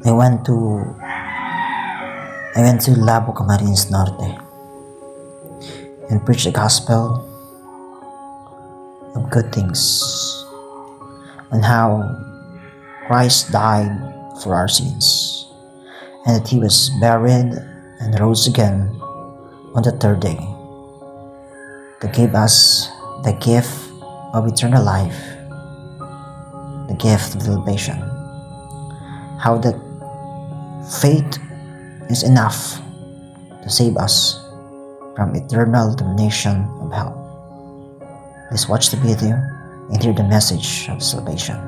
I went to Labo Camarines Norte and preached the gospel of good things on how Christ died for our sins and that he was buried and rose again on the third day to give us the gift of eternal life, the gift of salvation. How that faith is enough to save us from eternal damnation of hell. Please watch the video and hear the message of salvation.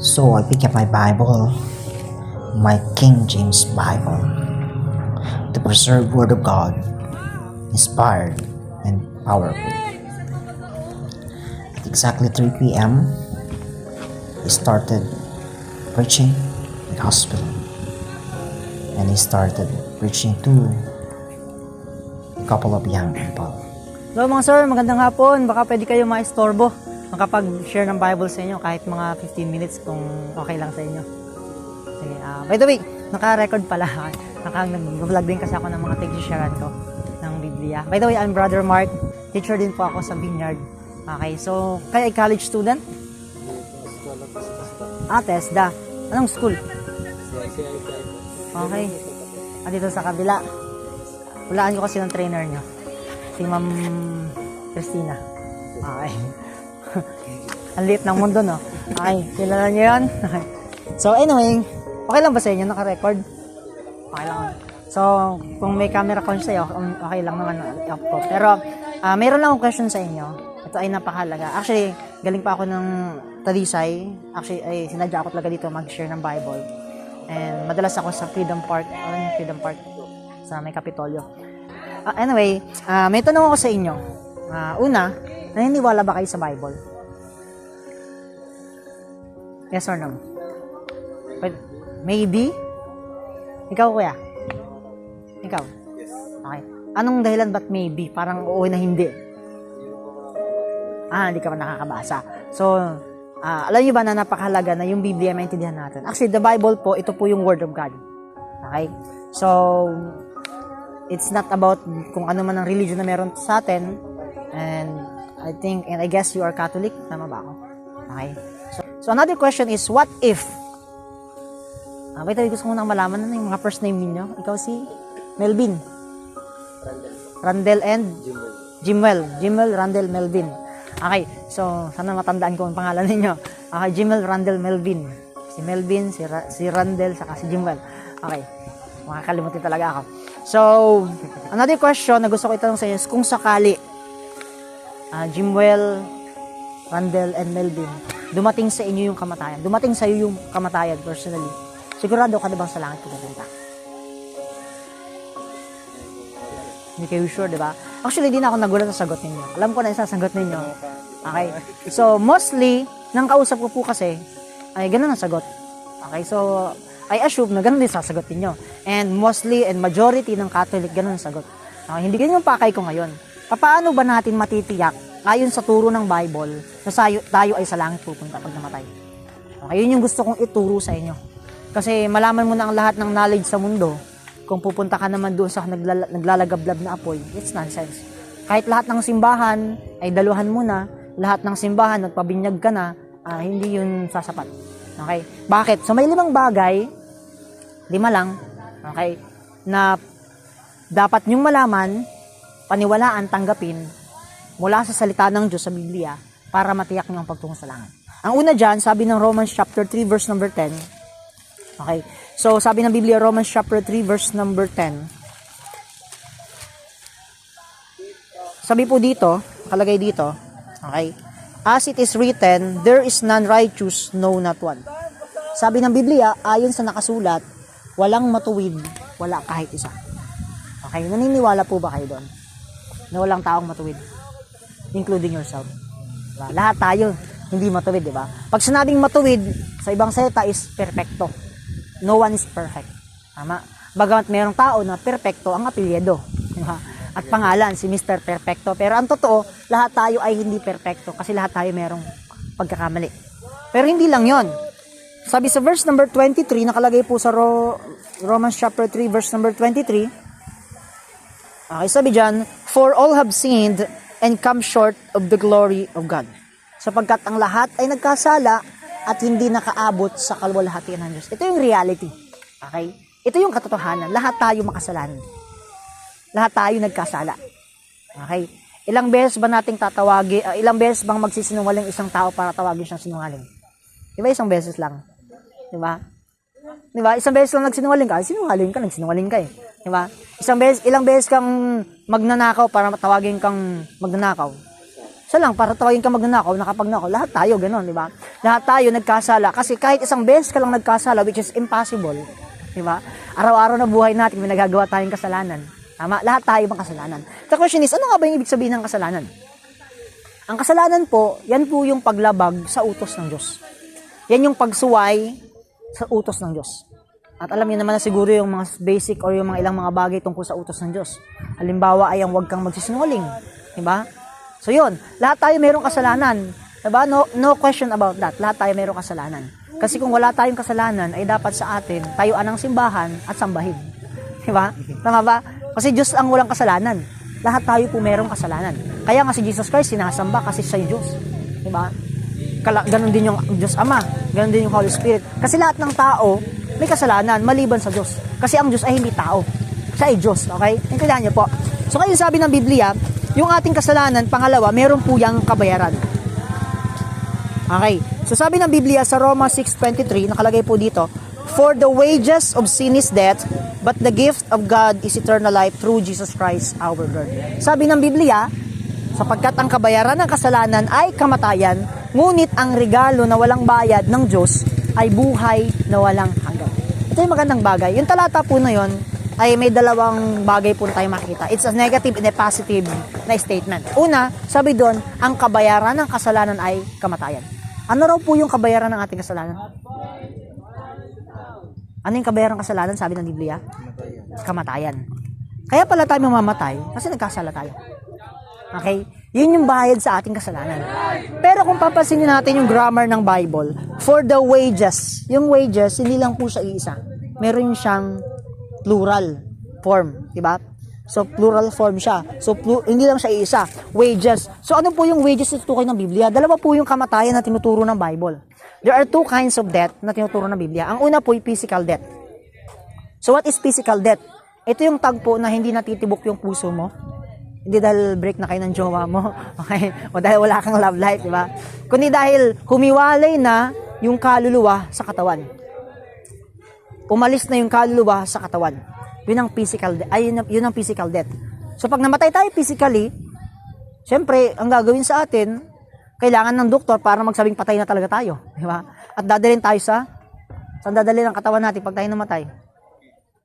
So I pick up my Bible, my King James Bible, the preserved Word of God, inspired and powerful. At exactly 3 p.m., he started preaching the gospel, and he started preaching to a couple of young people. Hello mga sir, magandang hapon. Baka pwede kayo maistorbo makapag-share ng Bible sa inyo kahit mga 15 minutes kung okay lang sa inyo. Sige, by the way, naka-record pala. Nag-vlog din kasi ako ng mga tig-sharean ko ng Biblia. By the way, I'm Brother Mark. Teacher din po ako sa Vineyard. Okay, so, kayo ay college student? TESDA. Anong school? Okay. Dito sa kabila. Hulaan ko kasi ng trainer nyo. Si Ma'am Christina. Okay. Ang liit ng mundo, no? Okay, kilala nyo yun? Okay. So, anyway, okay lang ba sa inyo? Naka-record? Okay lang. So, kung may camera con sa'yo, okay lang naman. Pero, mayroon lang akong question sa inyo. Ito ay napakahalaga. Actually, galing pa ako ng Talisay. Actually, ay sinadya ako talaga dito mag-share ng Bible. And madalas ako sa Freedom Park. Ano yung Freedom Park? Sa may Kapitolyo. Anyway, may tanong ako sa inyo. Una, naniniwala ba kayo sa Bible? Yes or no? But maybe? Ikaw, kuya? Ikaw? Yes. Okay. Anong dahilan ba't maybe? Parang oo na hindi. Hindi ka pa nakakabasa. So, alam niyo ba na napakahalaga na yung Biblia maintindihan natin? Actually, the Bible po, ito po yung Word of God. Okay? So, it's not about kung ano man ang religion na meron sa atin. And I guess you are Catholic. Tama ba ako? Okay. So another question is, what if? Wait, gusto ko nang malaman na yung mga first name ninyo. Ikaw si Melvin. Randel and? Jimwell. Jimwell, Randel, Melvin. Okay. So, sana matandaan ko ang pangalan ninyo. Okay, Jimwell, Randel, Melvin. Si Melvin, si Randel, saka si Jimwell. Okay. Makakalimutin talaga ako. So, another question na gusto ko itanong sa inyo is, kung sakali, Jimwell, Randel, and Melvin, dumating sa inyo yung kamatayan. Dumating sa iyo yung kamatayan personally. Sigurado ka na bang sa langit pupunta? Hindi kayo sure, di ba? Actually, di na ako nagulat sa sagot ninyo. Alam ko na yung sasagot ninyo. Okay? So, mostly, nang kausap ko po kasi, ay ganun ang sagot. Okay? So, I assume na ganun din sasagot ninyo. And mostly, and majority ng Catholic, ganun ang sagot. Okay? Hindi ganyan yung pakay ko ngayon. Paano ba natin matitiyak ayon sa turo ng Bible na tayo ay sa langit pupunta pag namatay? Okay, yun yung gusto kong ituro sa inyo. Kasi malaman mo na ang lahat ng knowledge sa mundo, kung pupunta ka naman doon sa naglalagablab na apoy, it's nonsense. Kahit lahat ng simbahan ay daluhan mo na, lahat ng simbahan nagpabinyag ka na, hindi yun sasapat. Okay? Bakit? So may 5 bagay, 5 lang, okay, na dapat nyong malaman, paniwalaan, tanggapin mula sa salita ng Diyos sa Biblia para matiyak niyo ang pagtungo sa langit. Ang una dyan, sabi ng Romans chapter 3 verse number 10. Okay. So, sabi ng Biblia, Romans chapter 3 verse number 10. sabi po dito, nakalagay dito, okay, as it is written, there is none righteous, no, not one. Sabi ng Biblia, ayon sa nakasulat, walang matuwid, wala kahit isa. Okay, naniniwala po ba kayo doon? Na walang taong matuwid, including yourself. Diba? Lahat tayo hindi matuwid, di ba? Pag sinabing matuwid, sa ibang salita is perfecto. No one is perfect. Tama? Bagamat mayroong tao na perfecto ang apelyido. Diba? At pangalan, si Mr. Perfecto. Pero ang totoo, lahat tayo ay hindi perfecto kasi lahat tayo mayroong pagkakamali. Pero hindi lang yon. Sabi sa verse number 23, nakalagay po sa Romans chapter 3, verse number 23, okay, sabi dyan, for all have sinned and come short of the glory of God. Sapagkat ang lahat ay nagkasala at hindi nakaabot sa kalwalhatian ng Diyos. Ito yung reality. Okay? Ito yung katotohanan. Lahat tayo makasalanan. Lahat tayo nagkasala. Okay? Ilang beses ba nating tatawagin, ilang beses bang magsisinungaling isang tao para tawagin siyang sinungaling? Diba isang beses lang? Diba? Diba? Isang beses lang nagsinungaling ka, nagsinungaling ka eh. Diba? Ilang beses kang magnanakaw para tawagin kang magnanakaw. Isa lang, para tawagin kang magnanakaw, nakapagnakaw. Lahat tayo, gano'n, diba? Lahat tayo nagkasala. Kasi kahit isang beses ka lang nagkasala, which is impossible, diba? Araw-araw na buhay natin, may nagagawa tayong kasalanan. Tama? Lahat tayo bang kasalanan. The question is, ano nga ba yung ibig sabihin ng kasalanan? Ang kasalanan po, yan po yung paglabag sa utos ng Diyos. Yan yung pagsuway sa utos ng Diyos. At alam niyo naman na siguro yung mga basic or yung mga ilang mga bagay tungkol sa utos ng Diyos. Halimbawa ay ang huwag kang magsisinungaling. Diba? So yun, lahat tayo mayroong kasalanan. Diba? No question about that. Lahat tayo mayroong kasalanan. Kasi kung wala tayong kasalanan, ay dapat sa atin tayuan ng simbahan at sambahin. Diba? Tama ba? Kasi Diyos ang walang kasalanan. Lahat tayo po mayroong kasalanan. Kaya nga si Jesus Christ sinasamba kasi siya yung Diyos. Diba? Ganon din yung Diyos Ama. Ganon din yung Holy Spirit. Kasi lahat ng tao may kasalanan maliban sa Diyos. Kasi ang Diyos ay hindi tao. Siya ay Diyos. Okay? Intindihan niyo po. So ngayon sabi ng Biblia, yung ating kasalanan, pangalawa, meron po yung kabayaran. Okay. So sabi ng Biblia sa Roma 6:23, nakalagay po dito, for the wages of sin is death, but the gift of God is eternal life through Jesus Christ our Lord. Sabi ng Biblia, sapagkat ang kabayaran ng kasalanan ay kamatayan, ngunit ang regalo na walang bayad ng Diyos ay buhay na walang hanggan. Ito yung magandang bagay. Yung talata po na yon ay may dalawang bagay po na tayo makikita. It's a negative and a positive na statement. Una, sabi doon, ang kabayaran ng kasalanan ay kamatayan. Ano raw po yung kabayaran ng ating kasalanan? Ano yung kabayaran ng kasalanan, sabi ng Biblia? Kamatayan. Kaya pala tayo mamamatay kasi nagkasala tayo. Okay? Yun yung bayad sa ating kasalanan. Pero kung papansinin natin yung grammar ng Bible, for the wages, yung wages, hindi lang po siya iisa. Meron siyang plural form, di ba? So, plural form siya. So, hindi lang siya iisa. Wages. So, ano po yung wages na tutukoy ng Biblia? Dalawa po yung kamatayan na tinuturo ng Bible. There are two kinds of death na tinuturo ng Biblia. Ang una po ay physical death. So, what is physical death? Ito yung tagpo na hindi natitibok yung puso mo. Hindi dahil break na kayo ng jowa mo, okay? O dahil wala kang love life, di ba? Kundi dahil humiwalay na yung kaluluwa sa katawan. Umalis na yung kaluluwa sa katawan. Yun ang physical death. Ay, yun ang physical death. So pag namatay tayo physically, syempre, ang gagawin sa atin, kailangan ng doktor para magsabing patay na talaga tayo, di ba? At dadalhin tayo saan dadalhin ang katawan natin pag tayo namatay?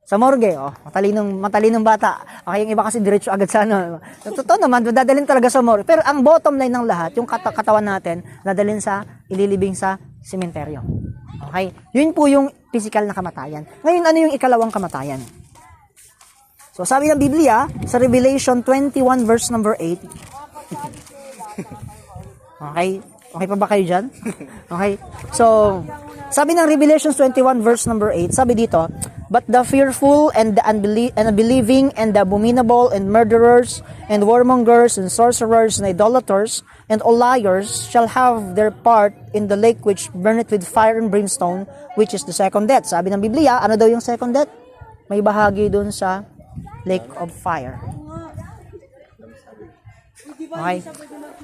Sa morgue, matalinong bata. Okay, yung iba kasi diretso agad sa ano. Totoo naman, dadalhin talaga sa morgue. Pero ang bottom line ng lahat, yung katawan natin, dadalhin ililibing sa sementeryo. Okay? Yun po yung physical na kamatayan. Ngayon, ano yung ikalawang kamatayan? So, sabi ng Biblia, sa Revelation 21 verse number 8. Okay? Okay pa ba kayo dyan? Okay? So, sabi ng Revelation 21 verse number 8, sabi dito, but the fearful and the unbelieving and the abominable and murderers and warmongers and sorcerers and idolaters and all liars shall have their part in the lake which burneth with fire and brimstone, which is the second death. Sabi ng Biblia, ano daw yung second death? May bahagi dun sa lake of fire. Okay.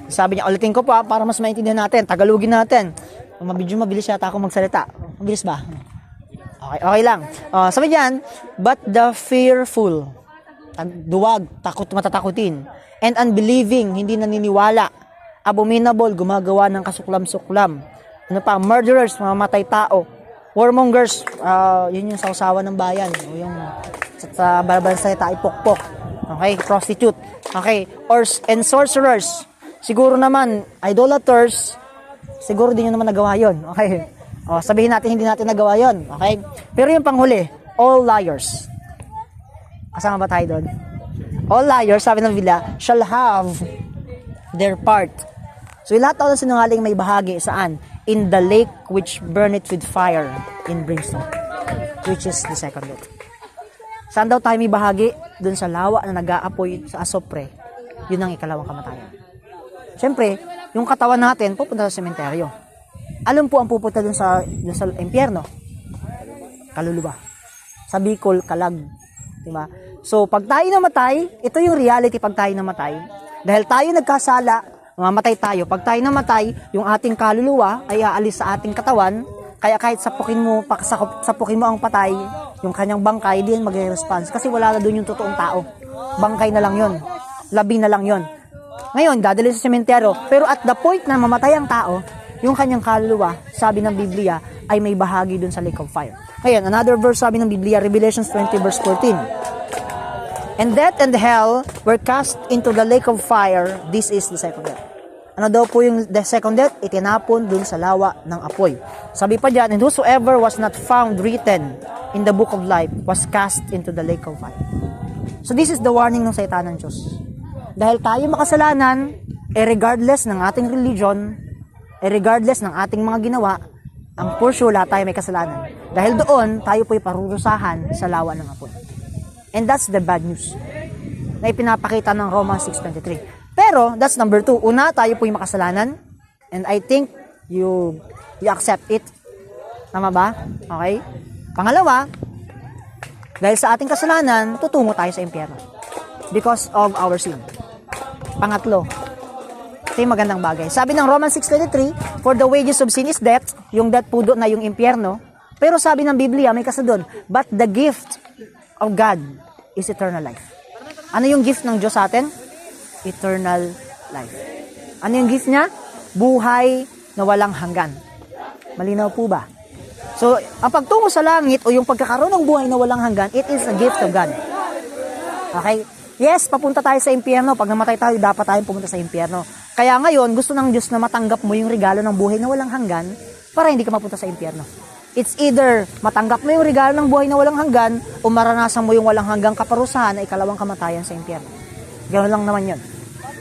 Sabi niya, ulitin ko pa para mas maintindihan natin. Tagalogin natin. Mabilis yata ako magsalita. Mabilis ba? Okay lang. Sabi diyan, but the fearful. duwag, matatakutin, and unbelieving, hindi naniniwala, abominable, gumagawa ng kasuklam-suklam, ano pa, murderers, mamamatay tao, warmongers, yun yung sausawa ng bayan, o yung sa barbarang salita ay pokpok, okay, prostitute, okay, and sorcerers, siguro naman, idolaters, siguro din yun naman nagawa yun, okay, sabihin natin hindi natin nagawa yun, okay, pero yung panghuli, all liars. Kasama ba tayo doon? All liars, sabi ng Biblia, shall have their part. So, lahat ng sinungaling may bahagi, saan? In the lake which burneth with fire in brimstone, which is the second death. Saan daw tayo may bahagi? Doon sa lawa na nag-aapoy sa asopre. Yun ang ikalawang kamatayan. Siyempre, yung katawan natin, pupunta sa sementeryo. Alam po ang pupunta doon sa impyerno? Kaluluwa. Sa Bicol, Kalag. Diba? So, pag tayo namatay, ito yung reality pag tayo namatay. Dahil tayo nagkasala, mamamatay tayo. Pag tayo namatay, yung ating kaluluwa ay aalis sa ating katawan. Kaya kahit sapukin mo ang patay, yung kanyang bangkay, di yan mag-response. Kasi wala na doon yung totoong tao. Bangkay na lang yon, labi na lang yon. Ngayon, dadali sa sementeryo. Pero at the point na mamatay ang tao, yung kanyang kaluluwa, sabi ng Biblia, ay may bahagi doon sa lake of fire. Ngayon, another verse sabi ng Biblia, Revelation 20 verse 14. And death and hell were cast into the lake of fire. This is the second death. Ano daw po yung the second death? Itinapon dun sa lawa ng apoy. Sabi pa dyan, and whosoever was not found written in the book of life was cast into the lake of fire. So this is the warning ng salita ng Diyos. Dahil tayo makasalanan, regardless ng ating religion, regardless ng ating mga ginawa, ang for sure, lahat tayo may kasalanan. Dahil doon, tayo po'y parurusahan sa lawa ng apoy. And that's the bad news na ipinapakita ng Romans 6:23. Pero, that's number 2. Una, tayo po'y makasalanan. And I think you accept it. Tama ba? Okay? Pangalawa, dahil sa ating kasalanan, tutungo tayo sa impyerno. Because of our sin. Pangatlo, ito yung magandang bagay. Sabi ng Romans 6:23, for the wages of sin is death, yung death po doon na yung impyerno. Pero sabi ng Biblia, may kasi doon, but the gift of God is eternal life. Ano yung gift ng Diyos sa atin? Eternal life. Ano yung gift niya? Buhay na walang hanggan. Malinaw po ba? So, ang pagtungo sa langit o yung pagkakaroon ng buhay na walang hanggan, it is a gift of God. Okay? Yes, papunta tayo sa impyerno. Pag namatay tayo, dapat tayong pumunta sa impyerno. Kaya ngayon, gusto ng Diyos na matanggap mo yung regalo ng buhay na walang hanggan para hindi ka mapunta sa impyerno. It's either matanggap mo yung regalo ng buhay na walang hanggan o maranasan mo yung walang hanggang kaparusahan na ikalawang kamatayan sa impyerno. Ganoon lang naman yun.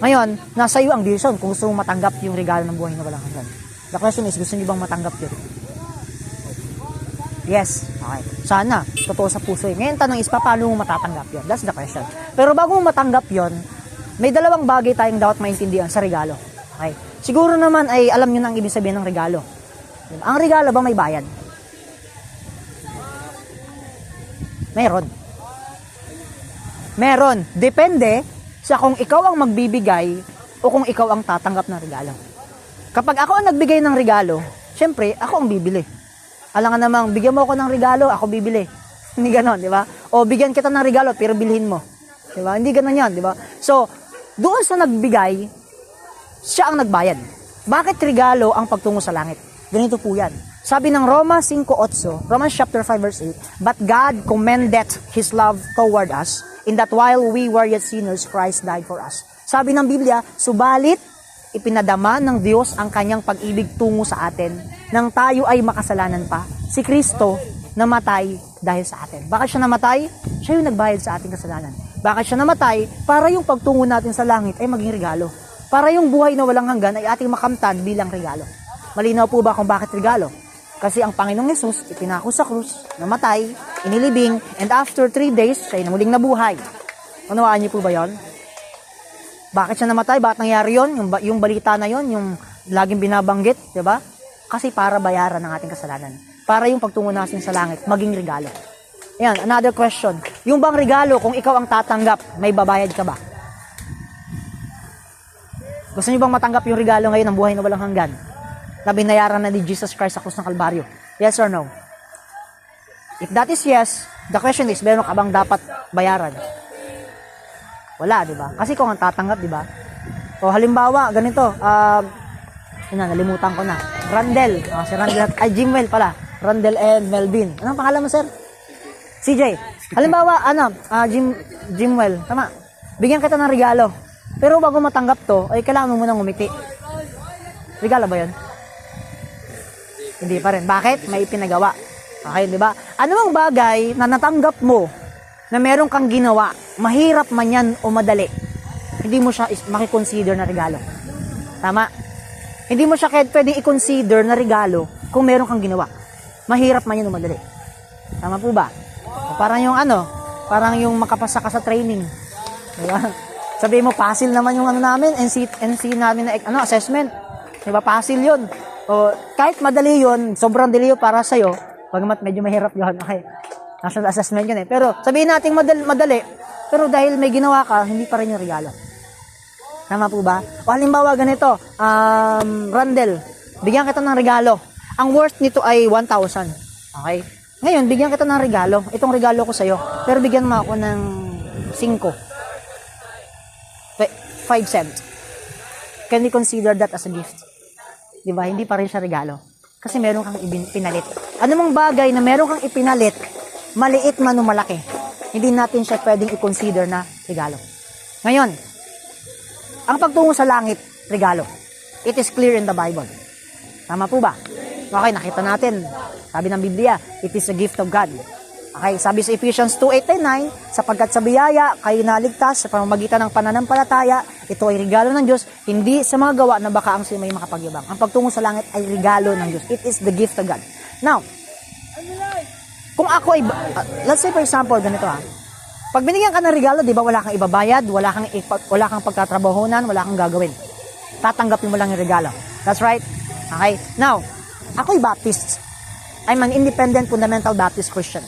Ngayon, nasa iyo ang decision kung gusto mong matanggap yung regalo ng buhay na walang hanggan. The question is, gusto niyo bang matanggap yun? Yes. Okay. Sana. Totoo sa puso yun. Ngayon, tanong is, paano mo matatanggap yun? That's the question. Pero bago mo matanggap yun, may dalawang bagay tayong dapat maintindihan sa regalo. Okay. Siguro naman ay alam nyo na ang ibig sabihin ng regalo. Ang regalo ba may bayad? Meron. Meron. Depende sa kung ikaw ang magbibigay o kung ikaw ang tatanggap ng regalo. Kapag ako ang nagbigay ng regalo, syempre, ako ang bibili. Alangan namang, bigyan mo ako ng regalo, ako bibili. Hindi ganon, di ba? O bigyan kita ng regalo, pero bilhin mo. Di ba? Hindi ganon yan, di ba? So, doon sa nagbigay, siya ang nagbayad. Bakit regalo ang pagtungo sa langit? Ganito po yan. Sabi ng Romans 5:8, Romans chapter 5 verse 8, but God commendeth His love toward us, in that while we were yet sinners, Christ died for us. Sabi ng Biblia, subalit, ipinadama ng Diyos ang kanyang pag-ibig tungo sa atin nang tayo ay makasalanan pa. Si Kristo namatay dahil sa atin. Bakit siya namatay? Siya yung nagbayad sa ating kasalanan. Bakit siya namatay? Para yung pagtungo natin sa langit ay maging regalo. Para yung buhay na walang hanggan ay ating makamtan bilang regalo. Malinaw po ba kung bakit regalo? Kasi ang Panginoong Yesus ipinako sa krus, namatay, inilibing, and after 3 days, siya ay muling nabuhay. Unawaan niyo po ba yon? Bakit siya namatay? Bakit nangyari yun? Yung balita na yon, yung laging binabanggit, di ba? Kasi para bayaran ng ating kasalanan. Para yung pagtungo natin sa langit, maging regalo. Ayan, another question. Yung bang regalo, kung ikaw ang tatanggap, may babayad ka ba? Gusto niyo bang matanggap yung regalo ngayon ng buhay na walang hanggan? Na binayaran na ni Jesus Christ sa krus ng Kalbaryo? Yes or no? If that is yes, the question is, meron ka bang dapat bayaran? Wala, di ba? Kasi kung ang tatanggap, di ba? O halimbawa, ganito, nalimutan ko na. Randel, si Randel, Jimwell pala. Randel and Melvin. Anong pangalan mo, sir? CJ. Halimbawa, Jimwell, tama. Bigyan kita ng regalo. Pero bago matanggap to, ay kailangan mo munang ngumiti. Regalo ba 'yon? Hindi pa rin. Bakit? May ipinagawa. Okay, di ba? Ano ang bagay na natanggap mo na meron kang ginawa, mahirap man yan o madali, hindi mo siya maki-consider na regalo. Tama? Hindi mo siya pwedeng i-consider na regalo kung meron kang ginawa. Mahirap man yan o madali. Tama po ba? O parang yung parang yung makapasa ka sa training. Diba? Sabihin mo, pasil naman yung namin, NC namin na assessment. Diba? Pasil yun. O kahit madali yun, sobrang dali yun para sa'yo, bagamat medyo mahirap yun. Okay. National assessment yun eh. Pero sabihin natin madali, pero dahil may ginawa ka, hindi pa rin yung regalo. Tama po ba? O halimbawa ganito, Randel, bigyan kita ng regalo. Ang worth nito ay 1,000. Okay? Ngayon, bigyan kita ng regalo. Itong regalo ko sa'yo. Pero bigyan mo ako ng 5 cents. Can you consider that as a gift? Diba? Hindi pa rin siya regalo. Kasi meron kang pinalit. Ano mang bagay na meron kang ipinalit, maliit man o malaki, hindi natin siya pwedeng i-consider na regalo. Ngayon, ang pagtungo sa langit, regalo. It is clear in the Bible. Tama po ba? Okay, nakita natin. Sabi ng Biblia, it is a gift of God. Okay, sabi sa Ephesians 2:8-9, sapagkat sa biyaya kayo naligtas sa pamamagitan ng pananampalataya, ito ay regalo ng Diyos, hindi sa mga gawa na baka ang may makapagyabang. Ang pagtungo sa langit ay regalo ng Diyos. It is the gift of God. Now, kung ako ay, let's say for example, ganito pag binigyan ka ng regalo, di ba, wala kang ibabayad, wala kang pagtatrabahonan, wala kang gagawin. Tatanggapin mo lang yung regalo. That's right. Okay? Now, ako'y Baptist. I'm an independent fundamental Baptist Christian.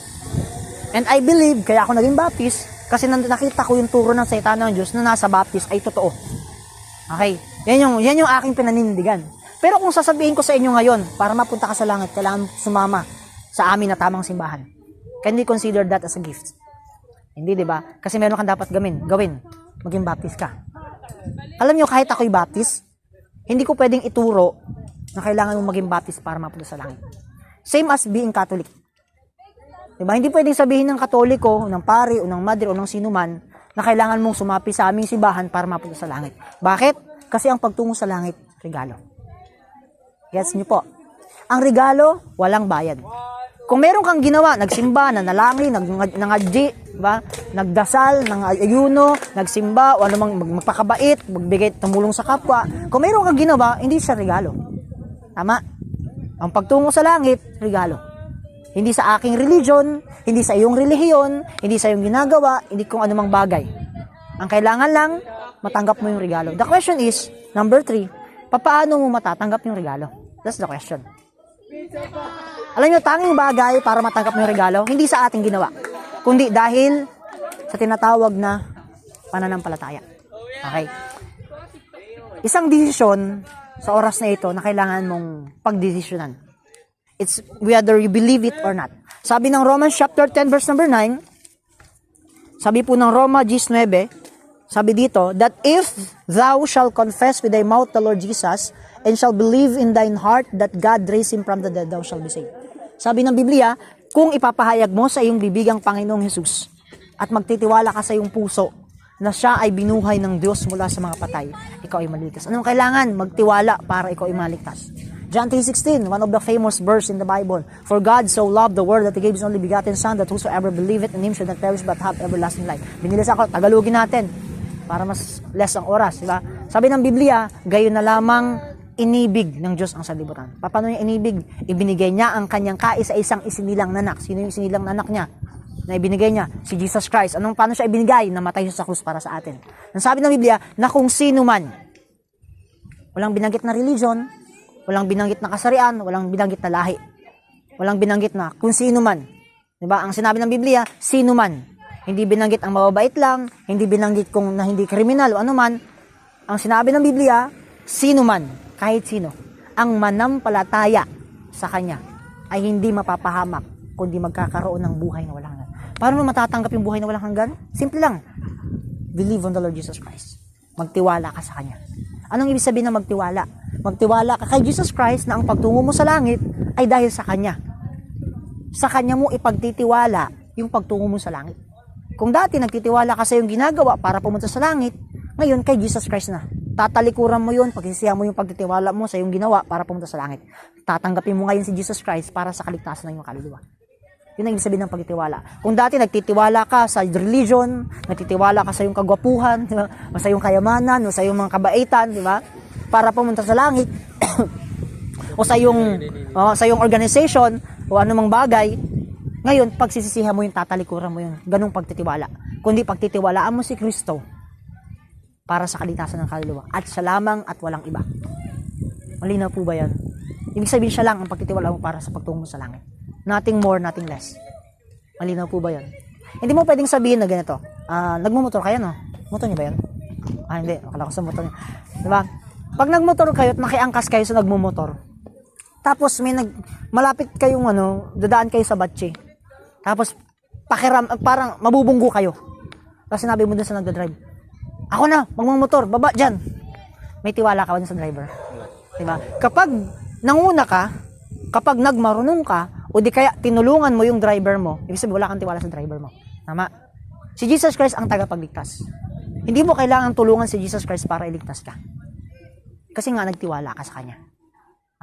And I believe, kaya ako naging Baptist, kasi nakita ko yung turo ng salita ng Diyos na nasa Baptist ay totoo. Okay? Yan yung aking pinanindigan. Pero kung sasabihin ko sa inyo ngayon, para mapunta ka sa langit, kailangan sumama sa amin na tamang simbahan. Can we consider that as a gift? Hindi, di ba? Kasi meron kang dapat gawin. Maging Baptist ka. Alam nyo, kahit ako'y Baptist, hindi ko pwedeng ituro na kailangan mong maging Baptist para mapunta sa langit. Same as being Catholic. Diba? Hindi pwedeng sabihin ng Katoliko, ng pari, o ng madre, o ng sinuman na kailangan mong sumapi sa aming simbahan para mapunta sa langit. Bakit? Kasi ang pagtungo sa langit, regalo. Gets nyo po? Ang regalo, walang bayad. Kung meron kang ginawa, nagsimba, nanalangin, nangadji, diba? Nagdasal, nangayuno, nagsimba, o anumang magpakabait, magbigay, tumulong sa kapwa, kung meron kang ginawa, hindi siya regalo. Tama? Ang pagtungo sa langit, regalo. Hindi sa aking religion, hindi sa iyong relihiyon, hindi sa iyong ginagawa, hindi kung anumang bagay. Ang kailangan lang, matanggap mo yung regalo. The question is, number 3, paano mo matatanggap yung regalo? That's the question. Alam nyo, tanging bagay para matanggap mo yung regalo, hindi sa ating ginawa, kundi dahil sa tinatawag na pananampalataya. Okay? Isang desisyon sa oras na ito na kailangan mong pagdesisyonan. It's whether you believe it or not. Sabi ng Romans chapter 10 verse number 9, sabi po ng Roma 10:9, sabi dito, that if thou shalt confess with thy mouth the Lord Jesus, and shall believe in thine heart that God raised him from the dead, thou shalt be saved. Sabi ng Biblia, kung ipapahayag mo sa iyong bibig ang Panginoong Hesus, at magtitiwala ka sa iyong puso, na siya ay binuhay ng Diyos mula sa mga patay, ikaw ay maligtas. Anong kailangan? Magtiwala para ikaw ay maligtas. John 3:16, one of the famous verse in the Bible. For God so loved the world that He gave His only begotten Son, that whosoever believeth in Him should not perish but have everlasting life. Binilis ako, Tagalogin natin, para mas less ang oras, di ba? Sabi ng Biblia, gayon na lamang inibig ng Diyos ang sanlibutan. Paano yung inibig? Ibinigay niya ang kanyang kaisa-isang isinilang nanak. Sino yung isinilang nanak niya? Na ibinigay niya, si Jesus Christ. Paano siya ibinigay? Namatay siya sa krus para sa atin. Ang sabi ng Biblia, na kung sino man, walang binanggit na religion, walang binanggit na kasarian, walang binanggit na lahi, walang binanggit na kung sino man. Diba? Ang sinabi ng Biblia, sino man. Hindi binanggit ang mababait lang, hindi binanggit kung na hindi kriminal o anuman. Ang sinabi ng Biblia, sino man, kahit sino, ang manampalataya sa Kanya ay hindi mapapahamak, kundi magkakaroon ng buhay na walang hanggan. Paano mo matatanggap yung buhay na walang hanggan? Simple lang. believe on the Lord Jesus Christ. Magtiwala ka sa Kanya. Anong ibig sabihin ng magtiwala? Magtiwala ka kay Jesus Christ na ang pagtungo mo sa langit ay dahil sa Kanya. Sa Kanya mo ipagtitiwala yung pagtungo mo sa langit. Kung dati nagtitiwala ka sa yung ginagawa para pumunta sa langit, ngayon kay Jesus Christ na. Tatalikuran mo yun, pagsisihan mo yung pagtitiwala mo sa yung ginawa para pumunta sa langit. Tatanggapin mo ngayon si Jesus Christ para sa kaligtasan ng iyong kaluluwa. Yun ang ibig sabihin ng pagtitiwala. Kung dati nagtitiwala ka sa religion, nagtitiwala ka sa iyong kagwapuhan, di ba? O sa iyong kayamanan, o sa iyong mga kabaitan, di ba? Para pumunta sa langit, o sa iyong organization, o anumang bagay, ngayon, pagsisisihan mo yung tatalikuran mo yung ganung pagtitiwala. Kundi pagtitiwalaan mo si Kristo para sa kaligtasan ng kaluluwa. At siya lamang at walang iba. Malinaw po ba yan? Ibig sabihin siya lang ang pagtitiwala mo para sa pagtungo mo sa langit. Nothing more, nothing less. Malinaw po ba yan? Hindi mo pwedeng sabihin na ganito. Nagmumotor kayo, no? Motor niyo ba yan? Hindi. Akala ko sa motor niyo. Diba? Pag nagmotor kayo at nakiangkas kayo sa nagmumotor, tapos malapit kayong dadaan kayo sa batche. Tapos parang mabubunggo kayo. Tapos sinabi mo dun sa nagdadrive, ako na, magmamotor, baba dyan. May tiwala ka ba sa driver? Diba? Kapag nanguna ka, kapag nagmarunong ka, o di kaya tinulungan mo yung driver mo, ibig sabihin wala kang tiwala sa driver mo. Tama? Si Jesus Christ ang tagapagligtas. Hindi mo kailangan tulungan si Jesus Christ para iligtas ka. Kasi nga nagtiwala ka sa Kanya.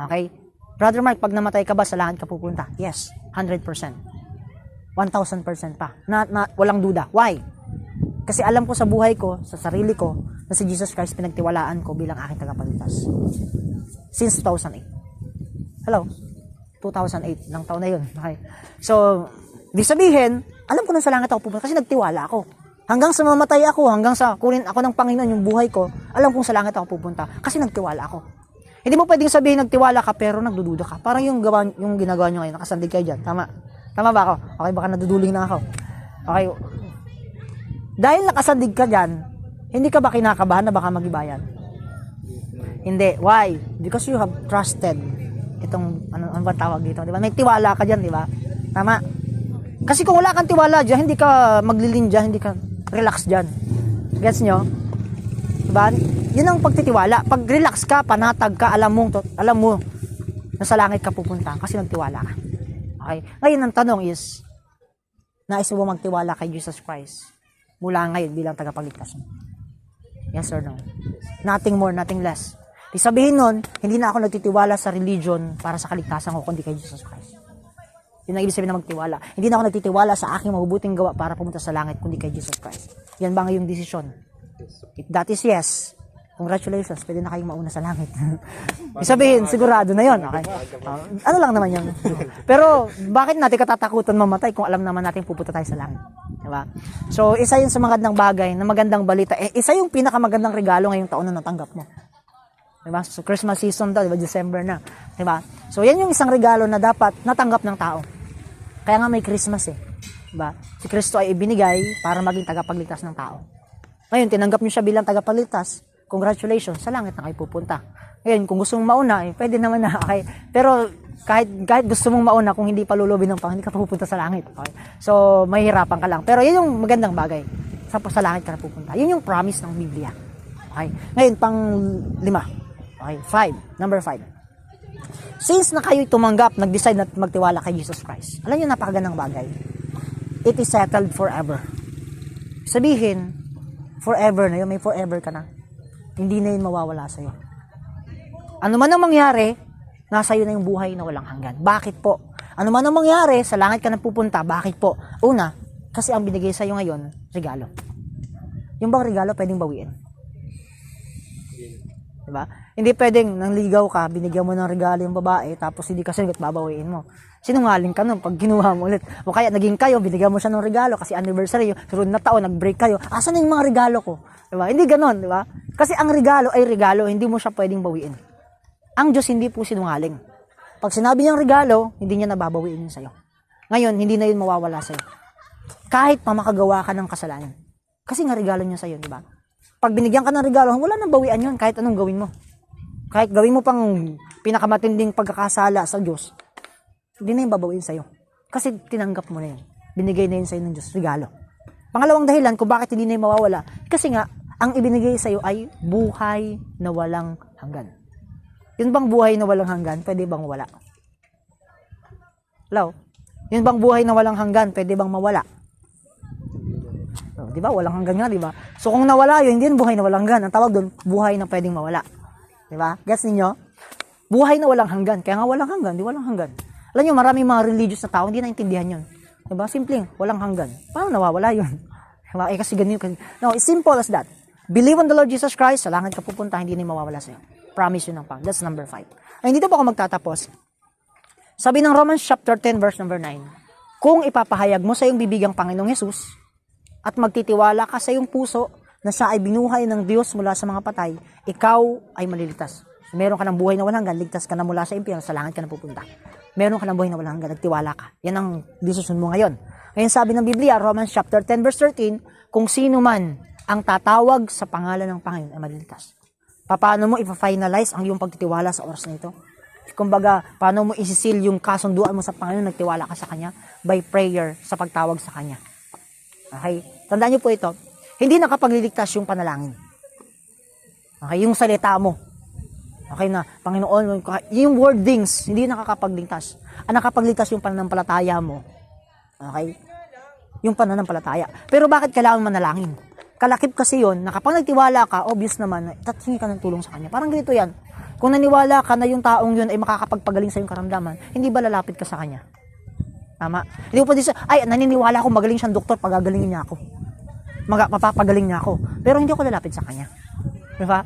Okay? Brother Mark, pag namatay ka ba sa langit ka pupunta? Yes, 100%. 1,000% pa. Walang duda. Why? Kasi alam ko sa buhay ko, sa sarili ko, na si Jesus Christ pinagtiwalaan ko bilang aking tagapagligtas. Since 2008. Hello? 2008. Lang taon na yun. Okay. So, di sabihin, alam ko na sa langit ako pupunta kasi nagtiwala ako. Hanggang sa mamatay ako, hanggang sa kunin ako ng Panginoon yung buhay ko, alam kong sa langit ako pupunta kasi nagtiwala ako. Hindi mo pwedeng sabihin nagtiwala ka pero nagdududa ka. Parang yung ginagawa nyo ngayon, nakasandig kayo dyan. Tama? Tama ba ako? Okay, baka naduduling na ako. Okay. Dahil nakasandig ka dyan, hindi ka ba kinakabahan na baka magibayan? Hindi. Why? Because you have trusted itong, ano ba tawag dito? Diba? May tiwala ka dyan, di ba? Tama? Kasi kung wala kang tiwala dyan, hindi ka maglilin dyan, hindi ka relax dyan. Gets nyo? Diba? Yun ang pagtitiwala. Pag relax ka, panatag ka, alam mo na sa langit ka pupunta kasi nagtiwala ka. Okay? Ngayon ang tanong is, nais mo magtiwala kay Jesus Christ mula ngayon bilang tagapagligtas mo? Yes or no? Nothing more, nothing less. Di sabihin nun, hindi na ako nagtitiwala sa religion para sa kaligtasan ko kundi kay Jesus Christ. Yun ang ibig sabihin na magtiwala. Hindi na ako nagtitiwala sa aking mabubuting gawa para pumunta sa langit kundi kay Jesus Christ. Yan ba ngayong desisyon? If that is yes, congratulations, pwede na kayong mauna sa langit. Sabihin, sigurado na yon, okay? Ano lang naman yun. Pero, bakit natin katatakutan mamatay kung alam naman natin pupunta tayo sa langit? Diba? So, isa yun sa magandang bagay, na magandang balita. Isa yung pinakamagandang regalo ngayong taon na natanggap mo. Diba? So, Christmas season daw, diba? December na. Diba? So, yan yung isang regalo na dapat natanggap ng tao. Kaya nga may Christmas Diba? Si Kristo ay ibinigay para maging tagapagligtas ng tao. Ngayon, tinanggap nyo siya bilang tagapagligtas. Congratulations, sa langit na kayo pupunta. Ngayon, kung gusto mong mauna, pwede naman na, okay? Pero, kahit gusto mong mauna, kung hindi pa lulubin ng Panginoon, hindi ka pupunta sa langit. Okay? So, mahihirapan ka lang. Pero, yun yung magandang bagay. Sa langit ka na pupunta. Yun yung promise ng Biblia. Okay? Ngayon, pang 5. Okay, 5. Number 5. Since na kayo'y tumanggap, nag-decide na magtiwala kay Jesus Christ, alam nyo, napakagandang bagay. It is settled forever. Sabihin, forever na yun, may forever ka na. Hindi na yun mawawala sa'yo. Ano man ang mangyari, nasa iyo na yung buhay na walang hanggan. Bakit po? Ano man ang mangyari, sa langit ka na pupunta. Bakit po? Una, kasi ang binigay sa'yo ngayon, regalo. Yung bang regalo, pwedeng bawiin. Diba? Hindi pwedeng, nangligaw ka, binigyan mo ng regalo yung babae, tapos hindi ka sinagot, babawiin mo. Sinungaling ka nun pag kinuha mo ulit. O kaya naging kayo, binigyan mo siya ng regalo kasi anniversary, sunod na taon, nag-break kayo. Asan yung mga regalo ko? Diba? Hindi ganon, diba? Kasi ang regalo ay regalo, hindi mo siya pwedeng bawiin. Ang Diyos hindi po sinungaling. Pag sinabi niyang regalo, hindi niya nababawiin yun sa'yo. Ngayon, hindi na yun mawawala sa'yo. Kahit pa makagawa ka ng kasalanan. Kasi nga regalo niya sa'yo, diba? Pag binigyan ka ng regalo, wala nang bawian yun kahit anong gawin mo. Kahit gawin mo pang pinakamatinding pagkakasala sa Diyos, hindi na yung babawiin sa'yo. Kasi tinanggap mo na yun. Binigay na yun sa'yo ng Diyos, regalo. Pangalawang dahilan kung bakit hindi na yung mawawala, kasi nga, ang ibinigay sa'yo ay buhay na walang hanggan. Yun bang buhay na walang hanggan, pwede bang mawala? Hello? Yun bang buhay na walang hanggan, pwede bang mawala? Di ba? Walang hanggan nga, di ba? So kung nawala yun, hindi yun buhay na walang hanggan. Ang tawag doon, buhay na pwedeng mawala. Di ba? Gets ninyo? Buhay na walang hanggan. Kaya nga walang hanggan, di walang hanggan. Alam nyo, maraming mga religious na tao, hindi naintindihan yun. Di ba? Simpleng, walang hanggan. Paano nawawala yun? Diba? Eh kasi ganyan. No, it's simple as that. Believe on the Lord Jesus Christ, sa langit ka pupunta, hindi na mawawala sa'yo. Promise yun ng Panginoon. That's number 5. Ay, dito po ako magtatapos. Sabi ng Romans chapter 10, verse number 9, kung ipapahayag mo sa iyong bibigang Panginoong Hesus, at magtitiwala ka sa iyong puso na siya ay binuhay ng Diyos mula sa mga patay, ikaw ay maliligtas. Meron ka ng buhay na walang hanggan, ligtas ka na mula sa impyerno, sa langit ka na pupunta. Meron ka ng buhay na walang hanggan, nagtiwala ka. Yan ang desisyon mo ngayon. Ngayon sabi ng Biblia, Romans chapter 10, verse 13, kung sino man ang tatawag sa pangalan ng Panginoon ay maliligtas. Paano mo ipa-finalize ang iyong pagtitiwala sa oras na ito? Kumbaga, paano mo isisil yung kasunduan mo sa Panginoon, nagtiwala ka sa Kanya? By prayer, sa pagtawag sa Kanya. Okay? Tandaan niyo po ito, hindi nakapagliligtas yung panalangin. Okay? Yung salita mo. Okay na, Panginoon, yung wordings, hindi nakakapagligtas. Ang nakapagligtas yung pananampalataya mo. Okay? Yung pananampalataya. Pero bakit kailangan manalangin? Kalakip kasi yun, na kapag nagtiwala ka, obvious naman, tatingin ka ng tulong sa Kanya. Parang ganito yan. Kung naniwala ka na yung taong yun ay makakapagpagaling sa iyong karamdaman, hindi ba lalapit ka sa Kanya? Tama? Hindi mo pwede ay, naniniwala ako, magaling siyang doktor, pagagalingin niya ako. Mapapagaling niya ako. Pero hindi ako lalapit sa Kanya. Di ba?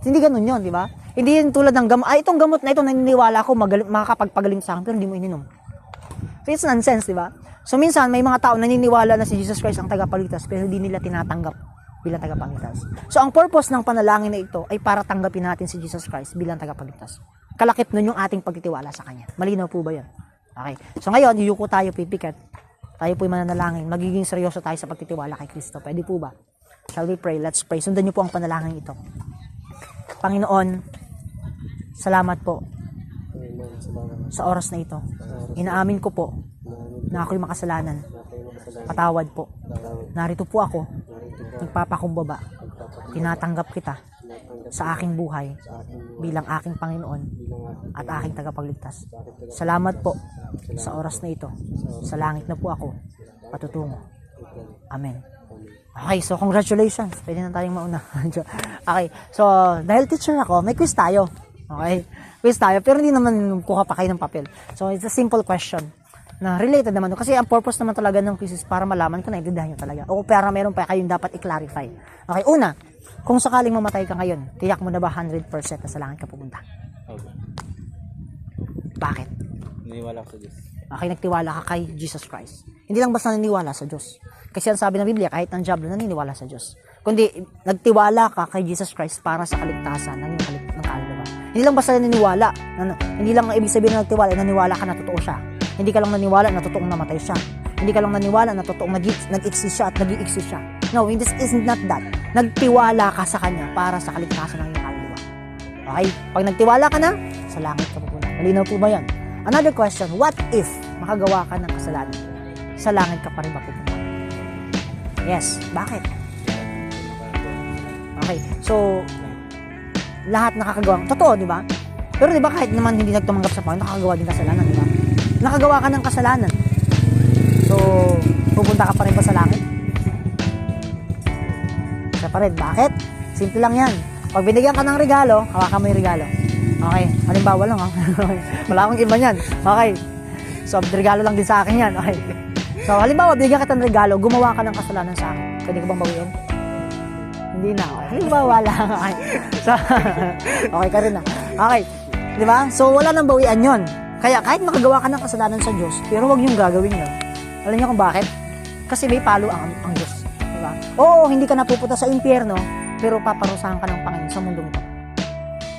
Hindi ganun yun, di ba? Hindi yun tulad ng gamot. Itong gamot na ito, naniniwala ako, makakapagpagaling sa akin, pero hindi mo ininom. So, it's nonsense, di ba? So, minsan, may mga tao naniniwala na si Jesus Christ ang tagapagligtas, pero hindi nila tinatanggap bilang tagapagligtas. So, ang purpose ng panalangin na ito ay para tanggapin natin si Jesus Christ bilang tagapagligtas. Kalakip nun yung ating pagtitiwala sa Kanya. Malinaw po ba yan? Okay. So, ngayon, yuyuko tayo, pipikit. Tayo po'y mananalangin. Magiging seryoso tayo sa pagtitiwala kay Kristo. Pwede po ba? Shall we pray? Let's pray. Sundan niyo po ang panalangin ito. Panginoon, salamat po sa oras na ito. Inaamin ko po na ako'y makasalanan. Patawad po. Narito po ako. Nagpapakumbaba. Tinatanggap kita sa aking buhay bilang aking Panginoon at aking tagapagligtas. Salamat po sa oras na ito. Sa langit na po ako patutungo. Amen. Okay, so congratulations. Pwede na tayong mauna. Okay, so dahil teacher ako, may quiz tayo. Okay, quiz tayo. Pero hindi naman kuha pa kayo ng papel. So it's a simple question na related naman. Kasi ang purpose naman talaga ng quiz is para malaman kung naintindihan nyo talaga. O para meron pa kayong dapat i-clarify. Okay, una, kung sakaling mamatay ka ngayon, tiyak mo na ba 100% na sa langit ka pupunta? Okay. Bakit? Naniwala ko sa Diyos. Okay, nagtiwala ka kay Jesus Christ. Hindi lang basta naniniwala sa Diyos. Kasi ang sabi ng Biblia, kahit ng diablo naniniwala sa Diyos. Kundi, nagtiwala ka kay Jesus Christ para sa kaligtasan ng kaluluwa. Hindi lang basta naniniwala. Hindi lang ang ibig sabihin na nagtiwala, naniwala ka na totoo siya. Hindi ka lang naniwala na totoong namatay siya. Hindi ka lang naniwala na totoong nag-exist siya at nag-i-exist siya. No, this is not that. Nagtiwala ka sa Kanya para sa kaligtasan ng iyong kaluluwa. Okay? Pag nagtiwala ka na, sa langit ka pupunta. Malinaw po ba yan? Another question, what if makagawa ka ng kasalanan? Sa langit ka pa rin mapupunta? Yes. Bakit? Okay. So, lahat nakakagawa. Totoo, di ba? Pero di ba kahit naman hindi nagtumanggap sa Panginoon, nakakagawa din kasalanan, di ba? Nakagawa ka ng kasalanan. So, pupunta ka pa rin ba sa langit? Siya pa rin. Bakit? Simple lang yan. Pag binigyan ka ng regalo, hawakan mo yung regalo. Okay. Halimbawa lang, ha? Wala akong iba niyan. Okay. So, regalo lang din sa akin yan. Okay. So, halimbawa, binigyan ka ng regalo, gumawa ka ng kasalanan sa akin. Pwede ka bang bawiin? Hindi na. Okay. Halimbawa lang. Okay. So, okay ka rin na. Okay. Di ba? So, wala nang bawian yon. Kaya, kahit makagawa ka ng kasalanan sa Diyos, pero huwag niyong gagawin yun. Alam niyo kung bakit? Kasi may palo ang Diyos. Di ba? Oo, hindi ka napupunta sa impyerno, pero paparusahan ka ng Panginoon sa mundong ito.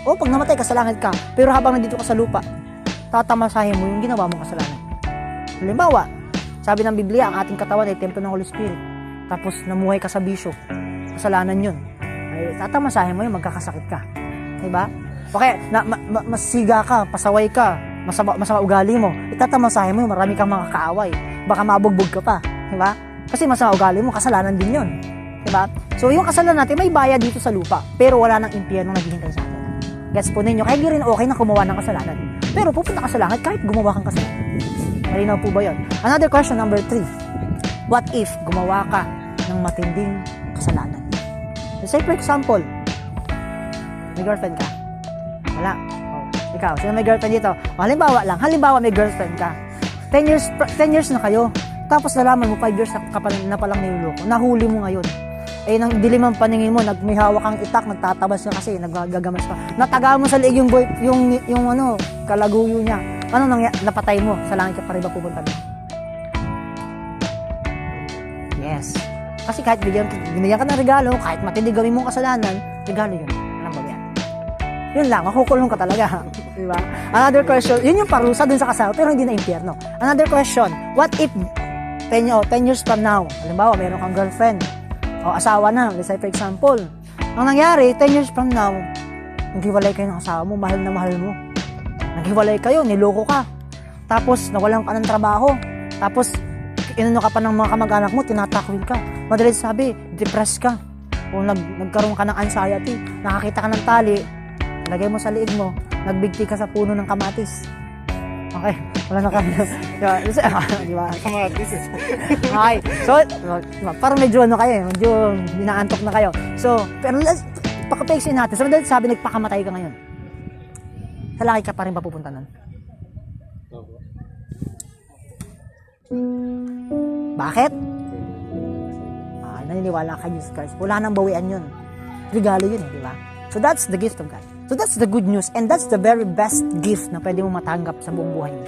Oo, pag namatay ka sa langit ka, pero habang nandito ka sa lupa, tatamasahin mo yung ginawa mong kasalanan. Halimbawa, sabi ng Biblia, ang ating katawan ay templo ng Holy Spirit. Tapos namuhay ka sa bisyo. Kasalanan yun. Ay, tatamasahin mo yun, magkakasakit ka. Diba? Okay, masiga ka, pasaway ka, masama ugali mo. Itatamasahin mo yun, marami kang mga kaaway. Baka mabugbog ka pa. Diba? Kasi masama ugali mo, kasalanan din yun. Diba? So, yung kasalanan natin, may bayad dito sa lupa. Pero wala nang impyerno naghihintay sa atin. Gets po ninyo? Kaya di rin okay na gumawa ng kasalanan. Pero pupunta ka sa langit kahit gumawa kang kasalanan. Malinaw po ba yun? Another question, number 3. What if gumawa ka ng matinding kasalanan? Let's say, for example, may girlfriend ka. Wala. Oh, ikaw, sino may girlfriend dito? O, halimbawa may girlfriend ka. 10 years na kayo. Tapos nalaman mo, 5 years na palang niloloko. Nahuli mo ngayon. Eh, nang dilim ang paningin mo, may hawak kang itak, nagtatabas ka kasi, naggagamas ka. Nataga mo sa liig yung kalaguyo niya. Ano napatay mo? Sa langit ka pa rin ba pupunta mo? Yes. Kasi kahit binigyan ka ng regalo, kahit matindi gawin mong kasalanan, regalo yun. Alam ba yan? Yun lang, makukulong ka talaga. Diba? Another question, yun yung parusa dun sa kasal, pero hindi na impyerno. Another question, what if 10 years from now, halimbawa, meron kang girlfriend, o asawa na, let's say for example, ang nangyari, 10 years from now, naghiwalay kayo ng asawa mo, mahal na mahal mo. Naghiwalay kayo, niloko ka. Tapos, nawalan ka ng trabaho. Tapos, inano ka pa ng mga kamag-anak mo, tinatakwil ka. Madalit sabi, depressed ka. O nagkaroon ka ng anxiety, nakakita ka ng tali, lagay mo sa liig mo, nagbigti ka sa puno ng kamatis. Okay, wala na kami. Di ba? Kamatis. Okay, so, parang medyo medyo binaantok na kayo. So, pero pagka-pexin natin, sa madalit sabi, nagpakamatay ka ngayon. Sa langit ka pa rin ba pupunta nun? Bakit? Naniniwala ka Jesus Christ. Wala nang bawian yun. Regalo yun di ba? So that's the gift of God. So that's the good news and that's the very best gift na pwede mo matanggap sa buong buhay mo.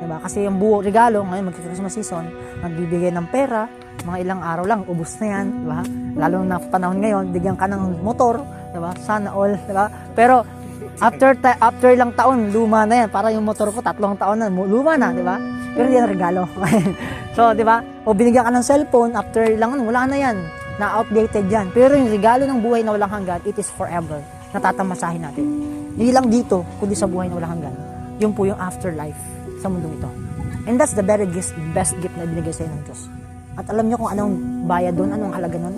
Diba? Kasi yung regalo, ngayon magki-Christmas season, nagbibigay ng pera, mga ilang araw lang, ubos na yan, diba? Lalo na panahon ngayon, bigyan ka ng motor, diba? Sana all, diba? Pero after lang taon, luma na yan. Para yung motor ko, 3 taon na, luma na, diba? Pero yan regalo. So, diba? O binigyan ka ng cellphone, after lang, wala na yan. Na-outdated yan. Pero yung regalo ng buhay na walang hanggan, it is forever. Natatamasahin natin. Hindi lang dito, kundi sa buhay na walang hanggan. Yun po yung afterlife sa mundong ito. And that's the very best gift na binigay sa'yo ng Diyos. At alam niyo kung anong bayad doon, anong halaga doon?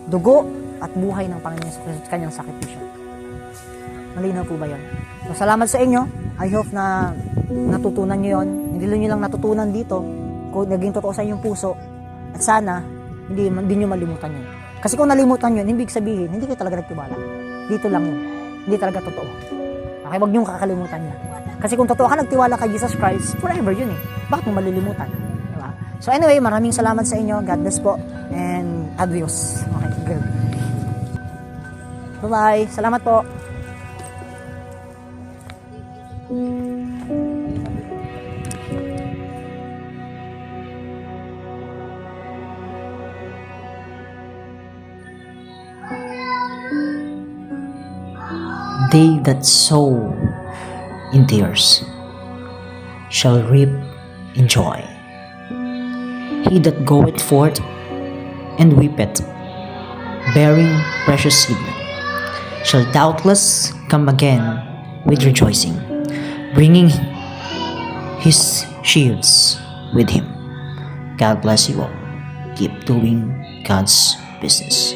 Dugo at buhay ng Panginoon sa kanyang sakripisyo. Malinaw po ba yun? So, salamat sa inyo. I hope na natutunan nyo yun. Hindi nyo lang natutunan dito. Kung naging totoo sa inyong puso. At sana, hindi nyo malimutan yun. Kasi kung nalimutan yun, ibig sabihin, hindi kayo talaga nagtiwala. Dito lang yun. Hindi talaga totoo. Okay, wag nyo kakalimutan yun. Kasi kung totoo ka nagtiwala kay Jesus Christ, forever yun eh. Bakit mo malilimutan? Diba? So anyway, maraming salamat sa inyo. God bless po. And adios. Okay, good. Bye-bye. Salamat po. They that sow in tears shall reap in joy. He that goeth forth and weepeth, bearing precious seed, shall doubtless come again with rejoicing, bringing his sheaves with him. God bless you all. Keep doing God's business.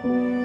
Thank you.